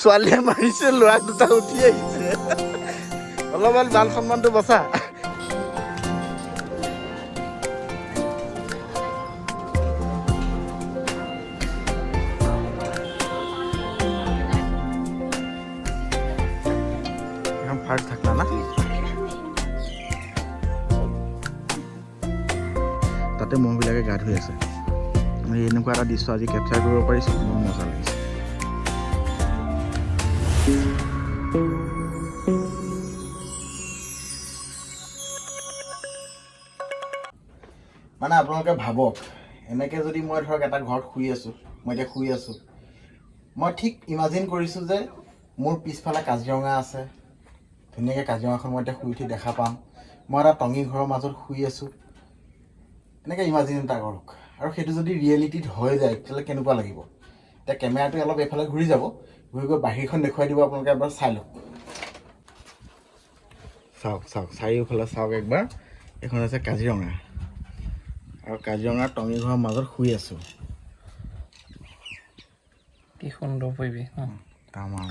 ছোৱালীয়ে মাৰিছে ল'ৰা দুটা উঠি আহিছে অলপমান মান সন্মানটো বচা এখন ফাৰ্ষ্ট থাকলা না তাতে মহবিলাকে গা ধুই আছে আমি এনেকুৱা এটা দৃশ্য আজি কেপচাৰ কৰিব পাৰিছোঁ মোৰ মজা লাগিছে মানে আপোনালোকে ভাবক এনেকৈ যদি মই ধৰক এটা ঘৰত শুই আছোঁ মই এতিয়া শুই আছোঁ মই ঠিক ইমাজিন কৰিছোঁ যে মোৰ পিছফালে কাজিৰঙা আছে ধুনীয়াকৈ কাজিৰঙাখন মই এতিয়া শুই উঠি দেখা পাম মই এটা টঙি ঘৰৰ মাজত শুই আছোঁ এনেকৈ ইমাজিন এটা কৰক আৰু সেইটো যদি ৰিয়েলিটিত হৈ যায় তেতিয়াহ'লে কেনেকুৱা লাগিব এতিয়া কেমেৰাটো অলপ এইফালে ঘূৰি যাব ঘূৰি গৈ বাহিৰখন দেখুৱাই দিব আপোনালোকে এবাৰ চাই লওক চাওক চাওক চাৰিওফালে চাওক একবাৰ এইখন আছে কাজিৰঙা আৰু কাজিৰঙাৰ টঙি ঘৰৰ মাজত শুই আছোঁ কি সুন্দৰ পৰিৱেশ তামাম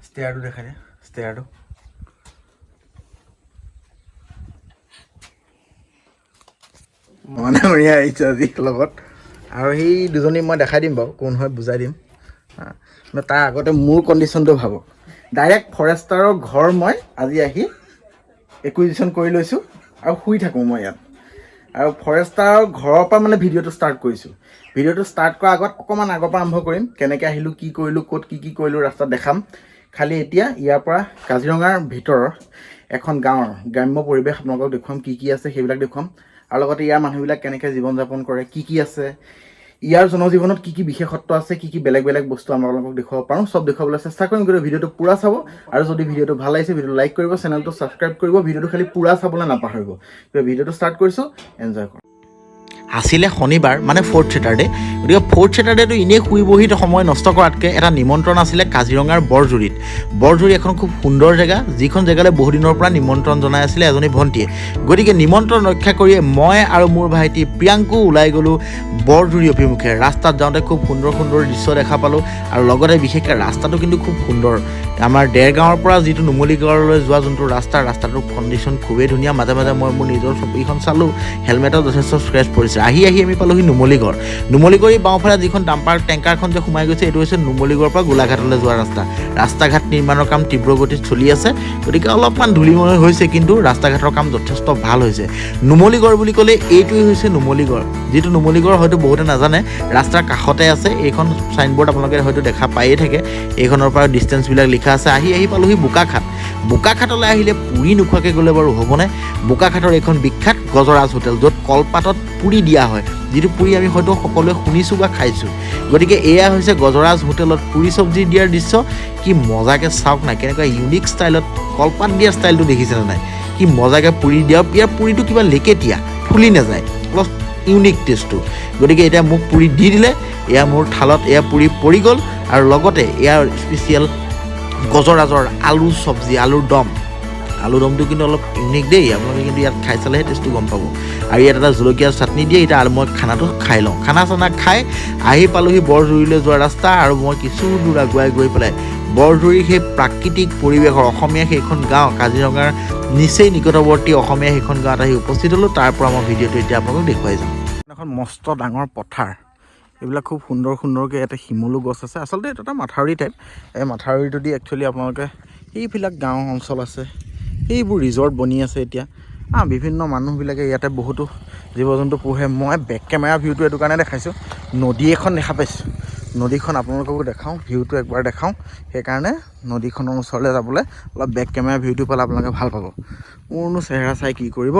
ষ্টেয়াৰটো দেখাই দে ষ্টেয়াৰটো মানে উৰিয়া আহিছে আজি লগত আৰু সেই দুজনী মই দেখাই দিম বাৰু কোন হয় বুজাই দিম তাৰ আগতে মোৰ কণ্ডিশ্যনটো ভাবক ডাইৰেক্ট ফৰেষ্টাৰৰ ঘৰ মই আজি আহি একুইজিশ্যন কৰি লৈছোঁ আৰু শুই থাকোঁ মই ইয়াত আৰু ফৰেষ্টাৰৰ ঘৰৰ পৰা মানে ভিডিঅ'টো ষ্টাৰ্ট কৰিছোঁ ভিডিঅ'টো ষ্টাৰ্ট কৰাৰ আগত অকণমান আগৰ পৰা আৰম্ভ কৰিম কেনেকৈ আহিলোঁ কি কৰিলোঁ ক'ত কি কৰিলোঁ ৰাস্তাত দেখাম খালি এতিয়া ইয়াৰ পৰা কাজিৰঙাৰ ভিতৰৰ এখন গাঁৱৰ গ্ৰাম্য পৰিৱেশ আপোনালোকক দেখুৱাম কি কি আছে সেইবিলাক দেখুৱাম আৰু লগতে ইয়াৰ মানুহবিলাক কেনেকৈ জীৱন যাপন কৰে কি আছে ইয়াৰ জনজীৱনত কি বিশেষত্ব আছে কি বেলেগ বেলেগ বস্তু আপোনালোকক দেখুৱাব পাৰোঁ চব দেখুৱাবলৈ চেষ্টা কৰিম কিন্তু ভিডিঅ'টো পূৰা চাব আৰু যদি ভিডিঅ'টো ভাল লাগিছে ভিডিঅ'টো লাইক কৰিব চেনেলটো ছাবস্ক্ৰাইব কৰিব ভিডিঅ'টো খালি পূৰা চাবলৈ নাপাহৰিব ভিডিঅ'টো ষ্টাৰ্ট কৰিছোঁ এনজয় কৰক আছিলে শনিবাৰ মানে 4th ছেটাৰডে গতিকে 4th ছেটাৰডেটো এনেই শুই বহি সময় নষ্ট কৰাতকৈ এটা নিমন্ত্ৰণ আছিলে কাজিৰঙাৰ বৰজুৰি এখন খুব সুন্দৰ জেগা যিখন জেগালৈ বহুদিনৰ পৰা নিমন্ত্ৰণ জনাই আছিলে এজনী ভণ্টীয়ে গতিকে নিমন্ত্ৰণ ৰক্ষা কৰিয়ে মই আৰু মোৰ ভাইটি প্ৰিয়াংকু ওলাই গ'লোঁ বৰজুৰি অভিমুখে ৰাস্তাত যাওঁতে খুব সুন্দৰ দৃশ্য দেখা পালোঁ আৰু লগতে বিশেষকৈ ৰাস্তাটো কিন্তু খুব সুন্দৰ আমাৰ দেৰগাঁৱৰ পৰা যিটো নুমলীগড়লৈ যোৱা যোনটো ৰাস্তাটোৰ কণ্ডিশ্যন খুবেই ধুনীয়া মাজে মাজে মই মোৰ নিজৰ চকীখন চালোঁ হেলমেটত যথেষ্ট স্ক্ৰেচ পৰিছে আহি আমি পালোহি নুমলীগড় বাওঁফালে যিখন ডাম্পাৰ টেংকাৰখন যে সোমাই গৈছে এইটো হৈছে নুমলীগড়ৰ পৰা গোলাঘাটলৈ যোৱা ৰাস্তা ঘাট নিৰ্মাণৰ কাম তীব্ৰ গতিত চলি আছে গতিকে অলপমান ধূলিময় হৈছে কিন্তু ৰাস্তা ঘাটৰ কাম যথেষ্ট ভাল হৈছে নুমলীগড় বুলি ক'লে এইটোৱেই হৈছে নুমলীগড় যিটো নুমলীগড় হয়তো বহুতে নাজানে ৰাস্তাৰ কাষতে আছে এইখন চাইনবোৰ্ড আপোনালোকে হয়তো দেখা পায়েই থাকে এইখনৰ পৰা ডিষ্টেঞ্চবিলাক লিখা আছে আহি পালোহি বোকাখাটলৈ আহিলে পুৰি নোখোৱাকৈ গ'লে বাৰু হ'বনে বোকাখাটৰ এইখন বিখ্যাত গজৰাজ হোটেল য'ত কলপাতত পুৰি দিয়া হয় যিটো পুৰি আমি হয়তো সকলোৱে শুনিছোঁ বা খাইছোঁ গতিকে এয়া হৈছে গজৰাজ হোটেলত পুৰি চব্জি দিয়াৰ দৃশ্য কি মজাকৈ চাওক নাই কেনেকুৱা ইউনিক ষ্টাইলত কলপাত দিয়া ষ্টাইলটো দেখিছেনে নাই কি মজাকৈ পুৰি দিয়া ইয়াৰ পুৰিটো কিবা লেকেটীয়া ফুলি নাযায় অলপ ইউনিক টেষ্টটো গতিকে এতিয়া মোক পুৰি দি দিলে এয়া মোৰ থালত এয়া পুৰি পৰি গ'ল আৰু লগতে ইয়াৰ স্পেচিয়েল গজৰাজৰ আলু চব্জি আলুৰ দমটো কিন্তু অলপ ইউনিক দেই আপোনালোকে কিন্তু ইয়াত খাই চালেহে টেষ্টটো গম পাব আৰু ইয়াত এটা জলকীয়া চাটনি দিয়ে এতিয়া মই খানাটো খাই লওঁ খানা খাই আহি পালোহি বৰজুৰিলৈ যোৱা ৰাস্তা আৰু মই কিছু দূৰ আগুৱাই গৈ পেলাই বৰজুৰিৰ সেই প্ৰাকৃতিক পৰিৱেশৰ অসমীয়া সেইখন গাঁও কাজিৰঙাৰ নিচেই নিকটৱৰ্তী অসমীয়া সেইখন গাঁৱত আহি উপস্থিত হ'লোঁ তাৰ পৰা মই ভিডিঅ'টো এতিয়া আপোনালোকক দেখুৱাই যাম এখন মস্ত ডাঙৰ পথাৰ এইবিলাক খুব সুন্দৰকৈ ইয়াতে শিমলু গছ আছে আচলতে এইটো এটা মাথাউৰি টাইপ এই মাথাউৰিটো দি একচুৱেলি আপোনালোকে এইবিলাক গাঁও অঞ্চল আছে এইবোৰ ৰিজৰ্ট বনি আছে এতিয়া বিভিন্ন মানুহবিলাকে ইয়াতে বহুতো জীৱ জন্তু পোহে মই বেক কেমেৰা ভিউটো এইটো কাৰণে দেখাইছোঁ নদী এখন দেখা পাইছোঁ নদীখন আপোনালোককো দেখাওঁ ভিউটো একবাৰ দেখাওঁ সেইকাৰণে নদীখনৰ ওচৰলৈ যাবলৈ অলপ বেক কেমেৰা ভিউটো পালে আপোনালোকে ভাল পাব মোৰনো চেহেৰা চাই কি কৰিব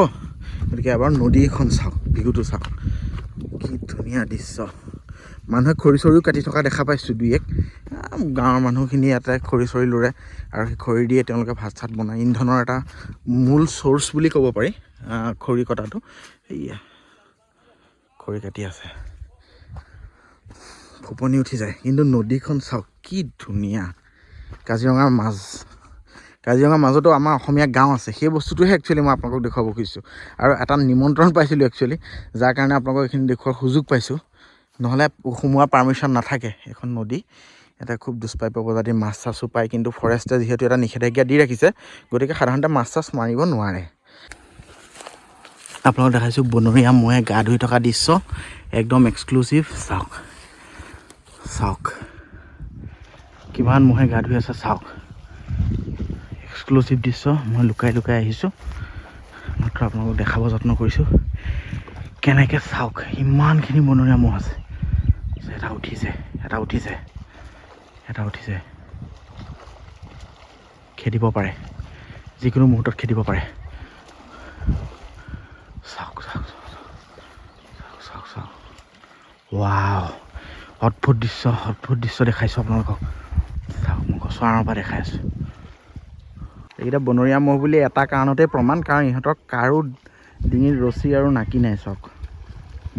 গতিকে এবাৰ নদীখন চাওক ভিউটো চাওক কি ধুনীয়া দৃশ্য মানুহে খৰি চৰিও কাটি থকা দেখা পাইছোঁ দুই এক গাঁৱৰ মানুহখিনি ইয়াতে খৰি চৰি লৰে আৰু সেই খৰি দিয়ে তেওঁলোকে ভাত চাত বনায় ইন্ধনৰ এটা মূল চ'ৰ্চ বুলি ক'ব পাৰি খৰি কটাটো সেয়া খৰি কাটি আছে ফুপনি উঠি যায় কিন্তু নদীখন চাওক কি ধুনীয়া কাজিৰঙাৰ মাজতো আমাৰ অসমীয়া গাঁও আছে সেই বস্তুটোহে একচুৱেলি মই আপোনালোকক দেখুৱাব খুজিছোঁ আৰু এটা নিমন্ত্ৰণ পাইছিলোঁ একচুৱেলি যাৰ কাৰণে আপোনালোকক এইখিনি দেখুওৱাৰ সুযোগ পাইছোঁ নহ'লে সোমোৱাৰ পাৰ্মিশ্যন নাথাকে। এখন নদী, এটা খুব দুষ্প্ৰাপ্য প্ৰজাতিৰ মাছ চাছো পায়, কিন্তু ফৰেষ্টে যিহেতু এটা নিষেধাজ্ঞা দি ৰাখিছে, গতিকে সাধাৰণতে মাছ চাছ মাৰিব নোৱাৰে। আপোনালোকক দেখাইছোঁ বনৰীয়া মহে গা ধুই থকা দৃশ্য, একদম এক্সক্লুচিভ। চাওক চাওক কিমান মহে গা ধুই আছে, চাওক এক্সক্লুচিভ দৃশ্য। মই লুকাই লুকাই আহিছোঁ, মাত্ৰ আপোনালোকক দেখাব যত্ন কৰিছোঁ কেনেকৈ। চাওক ইমানখিনি বনৰীয়া মহ আছে। এটা উঠিছে, এটা উঠিছে, এটা উঠিছে। খেদিব পাৰে, যিকোনো মুহূৰ্তত খেদিব পাৰে। চাওক চাওক চাওক চাওক চাওক, ৱাও, অদ্ভুত দৃশ্য, অদ্ভুত দৃশ্য দেখাইছোঁ আপোনালোকক। চাওক মই গছৰ আঁৰৰ পৰা দেখাই আছোঁ। এইকেইটা বনৰীয়া মহ বুলি এটা কাৰণতে প্ৰমাণ, কাৰণ ইহঁতৰ কাৰো ডিঙিত ৰছী আৰু নাকি নাই। চাওক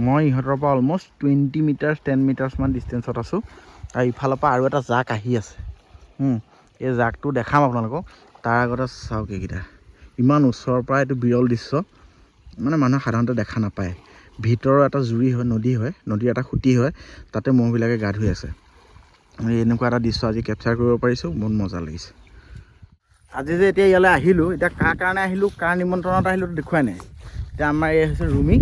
মই ইহঁতৰ পৰা অলম'ষ্ট 20 মিটাৰ্ছ 10 মিটাৰ্ছমান ডিষ্টেঞ্চত আছোঁ, আৰু ইফালৰ পৰা আৰু এটা জাক আহি আছে। এই জাকটো দেখাম আপোনালোকক, তাৰ আগতে চাওক এইকেইটা ইমান ওচৰৰ পৰা। এইটো বিৰল দৃশ্য, মানে মানুহে সাধাৰণতে দেখা নাপায়। ভিতৰৰ এটা জুৰি হয়, নদী হয়, নদীৰ এটা খুঁটি হয়, তাতে মহবিলাকে গা ধুই আছে। এনেকুৱা এটা দৃশ্য আজি কেপচাৰ কৰিব পাৰিছোঁ, বহুত মজা লাগিছে। আজি যে এতিয়া ইয়ালৈ আহিলোঁ, এতিয়া কাৰ কাৰণে আহিলোঁ, কাৰ নিমন্ত্ৰণত আহিলোঁ দেখুৱাই নাই। এতিয়া আমাৰ এই হৈছে ৰুমি,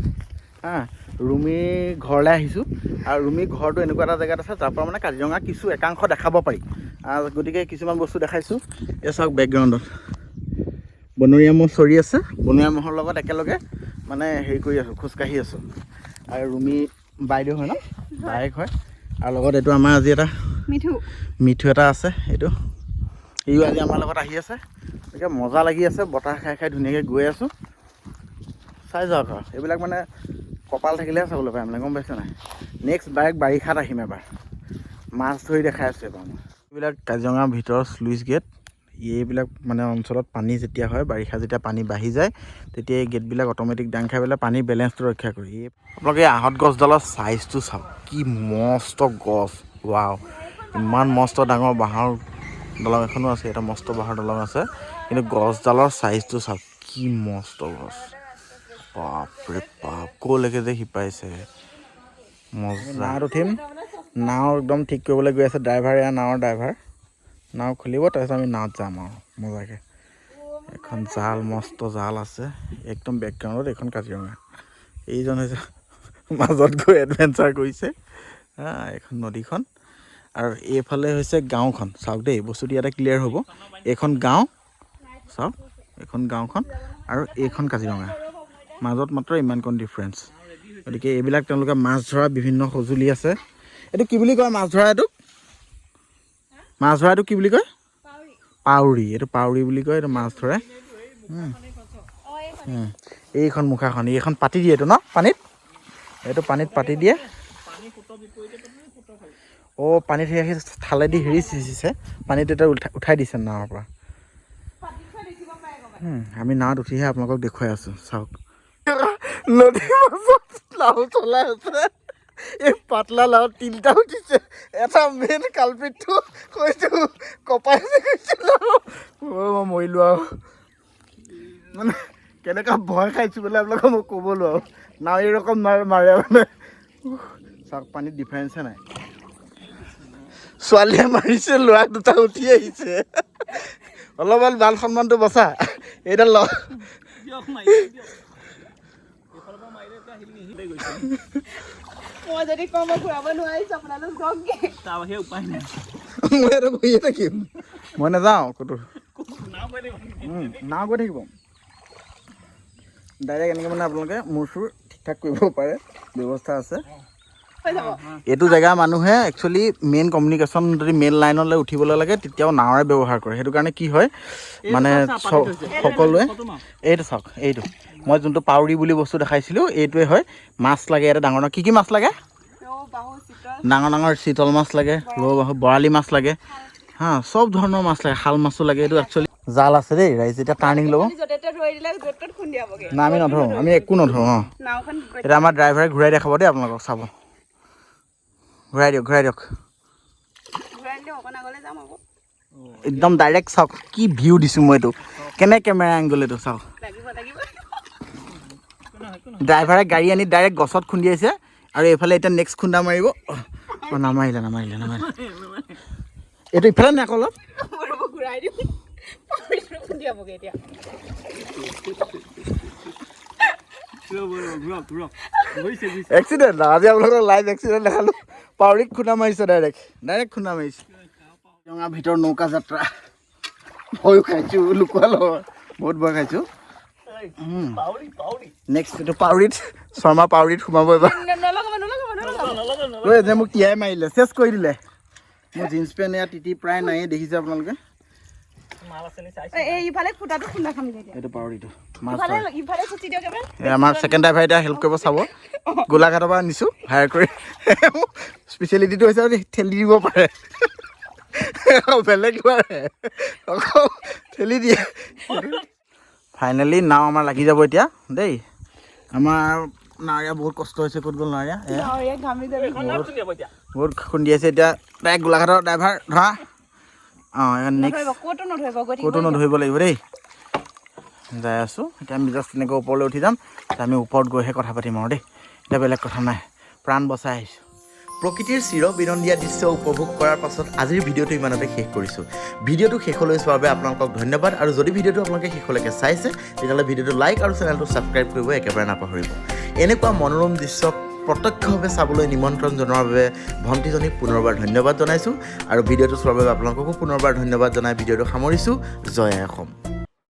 ৰুমি ঘৰলৈ আহিছোঁ। আৰু ৰুমি ঘৰটো এনেকুৱা এটা জেগাত আছে, যাৰ পৰা মানে কাজিৰঙা কিছু একাংশ দেখাব পাৰি। গতিকে কিছুমান বস্তু দেখাইছোঁ। এই চাওক বেকগ্ৰাউণ্ডত বনৰীয়া মহ চৰি আছে, বনৰীয়া মহৰ লগত একেলগে মানে হেৰি কৰি আছোঁ, খোজকাঢ়ি আছোঁ। আৰু ৰুমি বাইদেউ হয় ন, বায়েক হয়। আৰু লগত এইটো আমাৰ আজি এটা মিঠু এটা আছে, এইটো ইও আজি আমাৰ লগত আহি আছে। গতিকে মজা লাগি আছে, বতাহ খাই খাই ধুনীয়াকৈ গৈ আছোঁ। চাই যাওক আৰু এইবিলাক মানে কপাল থাকিলেহে চাবলৈ পায় মানে, গম পাইছে নাই। নেক্সট বাৰিষাত আহিম এবাৰ, মাছ ধৰি দেখাই আছোঁ এবাৰ মই। এইবিলাক কাজিৰঙাৰ ভিতৰৰ স্লুইচ গেট। এইবিলাক মানে অঞ্চলত পানী যেতিয়া হয়, বাৰিষা যেতিয়া পানী বাঢ়ি যায়, তেতিয়া এই গেটবিলাক অট'মেটিক দাং খাই পেলাই পানীৰ বেলেঞ্চটো ৰক্ষা কৰি। আপোনালোকে আহঁত গছডালৰ চাইজটো চাওক, কি মস্ত গছ। ৱাও, ইমান মস্ত ডাঙৰ বাঁহৰ দলং এখনো আছে, এটা মস্ত বাঁহৰ দলং আছে, কিন্তু গছডালৰ চাইজটো চাওক, কি মস্ত গছ। বাপৰে বাপ, ক'লৈকে যে শিপাইছে, মজা। নাৱত উঠিম, নাও একদম ঠিক কৰিবলৈ গৈ আছে ড্ৰাইভাৰ, এয়া নাৱৰ ড্ৰাইভাৰ। নাও খুলিব, তাৰপিছত আমি নাৱত যাম আৰু মজাকৈ। এখন জাল, মস্ত জাল আছে একদম বেকগ্ৰাউণ্ডত। এইখন কাজিৰঙা, এইজন হৈছে মাজত গৈ এডভেঞ্চাৰ কৰিছে। এইখন নদীখন, আৰু এইফালে হৈছে গাঁওখন। চাওক দেই, বস্তুটো ইয়াতে ক্লিয়াৰ হ'ব। এইখন গাঁও, চাওক এইখন গাঁওখন, আৰু এইখন কাজিৰঙা, মাজত মাত্ৰ ইমানকণ ডিফাৰেঞ্চ। গতিকে এইবিলাক তেওঁলোকে মাছ ধৰা বিভিন্ন সঁজুলি আছে। এইটো কি বুলি কয় মাছ ধৰা, এইটোক মাছ ধৰা এইটো কি বুলি কয়? পাউৰি। এইটো পাউৰি বুলি কয়, এইটো মাছ ধৰে। এইখন মুখাখন, এইখন পাতি দিয়ে এইটো ন পানীত, এইটো পানীত পাতি দিয়ে। অঁ, পানীত সেই থালেদি হেৰি সিঁচিছে, পানীত এটা উঠাই দিছে নাৱৰ পৰা। আমি নাৱত উঠিহে আপোনালোকক দেখুৱাই আছোঁ। চাওক নদীৰ মাজত নাও চলাই আছে। এই পাতলা নাৱত 3টা উঠিছে। এটা মেইন কালপিতটো কৈছোঁ কপাইছে গৈছিল, মই মৰিলোঁ আৰু। মানে কেনেকুৱা ভয় খাইছোঁ বোলে আপোনালোকক মই ক'বলৈ আৰু। নাও এই ৰকম মাৰে মানে। চাওক পানীত ডিফাৰেঞ্চে নাই। ছোৱালীয়ে মাৰিছে, ল'ৰা 2টা উঠি আহিছে। অলপমান মান সন্মানটো বচা, এইডাল ল। মই যদি কওঁ মই ঘূৰাব নোৱাৰিছোঁ, আপোনালোক যাওকগে। তাৰ বাহিৰে উপায় নাই, মই এটা বহিয়ে থাকিম, মই নাযাওঁ ক'তো। নাও গৈ থাকিব ডাইৰেক্ট। এনেকৈ মানে আপোনালোকে মূৰ চুৰ ঠিক ঠাক কৰিব পাৰে, ব্যৱস্থা আছে। এইটো জেগা মানুহে একচুৱেলি মেইন কমিউনিকেশ্যন যদি মেইন লাইনলৈ উঠিবলৈ লাগে, তেতিয়াও নাৱৰে ব্যৱহাৰ কৰে। সেইটো কাৰণে কি হয় মানে সকলোৱে, এইটো চাওক, এইটো মই যোনটো পাউৰি বুলি বস্তু দেখাইছিলোঁ, এইটোৱে হয়। মাছ লাগে ইয়াতে ডাঙৰ ডাঙৰ, কি মাছ লাগে? ডাঙৰ ডাঙৰ চিতল মাছ লাগে, ৰৌ বাহু, বৰালি মাছ লাগে, চব ধৰণৰ মাছ লাগে, শাল মাছো লাগে। এইটো একচুৱেলি জাল আছে দেই, ৰাইজ এতিয়া টাৰ্ণিং ল'ব। না আমি নধৰোঁ, আমি একো নধৰোঁ। এতিয়া আমাৰ ড্ৰাইভাৰে ঘূৰাই দেখাব দেই আপোনালোকক, চাব। ঘূৰাই দিয়ক, ঘূৰাই দিয়ক, একদম ডাইৰেক্ট চাওক, কি ভিউ দিছোঁ মই। এইটো কেনে কেমেৰা এংগল, এইটো চাওক। ড্ৰাইভাৰে গাড়ী আনি ডাইৰেক্ট গছত খুন্দিয়াইছে, আৰু এইফালে এতিয়া নেক্সট খুন্দা মাৰিব নামাৰিলে এইটো ইফালে নে আকৌ অলপ ঘূৰাই দিম খুন্দিয়াবগৈ এতিয়া এক্সিডেণ্ট আজি আপোনালোকৰ লাইভ এক্সিডেণ্ট দেখালোঁ পাউৰিত খুন্দা মাৰিছে ডাইৰেক্ট খুন্দা মাৰিছে কাজিৰঙাৰ ভিতৰত নৌকা যাত্ৰা ভয়ো খাইছোঁ লুকুৱা লগৰ বহুত ভয় খাইছোঁ নেক্সট এইটো পাউৰিত শৰ্মা পাউৰিত সোমাব এবাৰ যে মোক তিয়াই মাৰিলে চেছ কৰি দিলে মোৰ জিন্স পেণ্ট এয়া তিতি প্ৰায় নায়েই দেখিছে আপোনালোকে এইটো পাউৰিটো আমাৰ ছেকেণ্ড ড্ৰাইভাৰ এতিয়া হেল্প কৰিব চাব গোলাঘাটৰ পৰা নিছোঁ হায়াৰ কৰি স্পেচিয়েলিটিটো হৈছে ঠেলি দিব পাৰে বেলেগ নোৱাৰে অকল ঠেলি দিয়ে ফাইনেলি নাও আমাৰ লাগি যাব এতিয়া দেই আমাৰ নাৱৰীয়া বহুত কষ্ট হৈছে ক'ত গ'ল নাৱৰীয়া বহুত খুন্দিয়াইছে এতিয়া ডাইৰেক্ট গোলাঘাটৰ ড্ৰাইভাৰ ধৰা অঁ নেক্সট ক'তো নধৰিব লাগিব দেই যাই আছোঁ এতিয়া আমি জাষ্ট তেনেকৈ ওপৰলৈ উঠি যাম আমি ওপৰত গৈহে কথা পাতিম আৰু দেই এতিয়া বেলেগ কথা নাই প্ৰাণ বচাই আহিছোঁ প্ৰকৃতিৰ চিৰবিনন্দীয়া দৃশ্য উপভোগ কৰাৰ পাছত আজিৰ ভিডিঅ'টো ইমানতে শেষ কৰিছোঁ ভিডিঅ'টো শেষলৈ চোৱাৰ বাবে আপোনালোকক ধন্যবাদ আৰু যদি ভিডিঅ'টো আপোনালোকে শেষলৈকে চাইছে তেতিয়াহ'লে ভিডিঅ'টো লাইক আৰু চেনেলটো ছাবস্ক্ৰাইব কৰিব একেবাৰে নাপাহৰিব এনেকুৱা মনোৰম দৃশ্য প্ৰত্যক্ষভাৱে চাবলৈ নিমন্ত্ৰণ জনোৱাৰ বাবে ভণ্টিজনীক পুনৰবাৰ ধন্যবাদ জনাইছোঁ আৰু ভিডিঅ'টো চোৱাৰ বাবে আপোনালোককো পুনৰবাৰ ধন্যবাদ জনাই ভিডিঅ'টো সামৰিছোঁ জয় অসম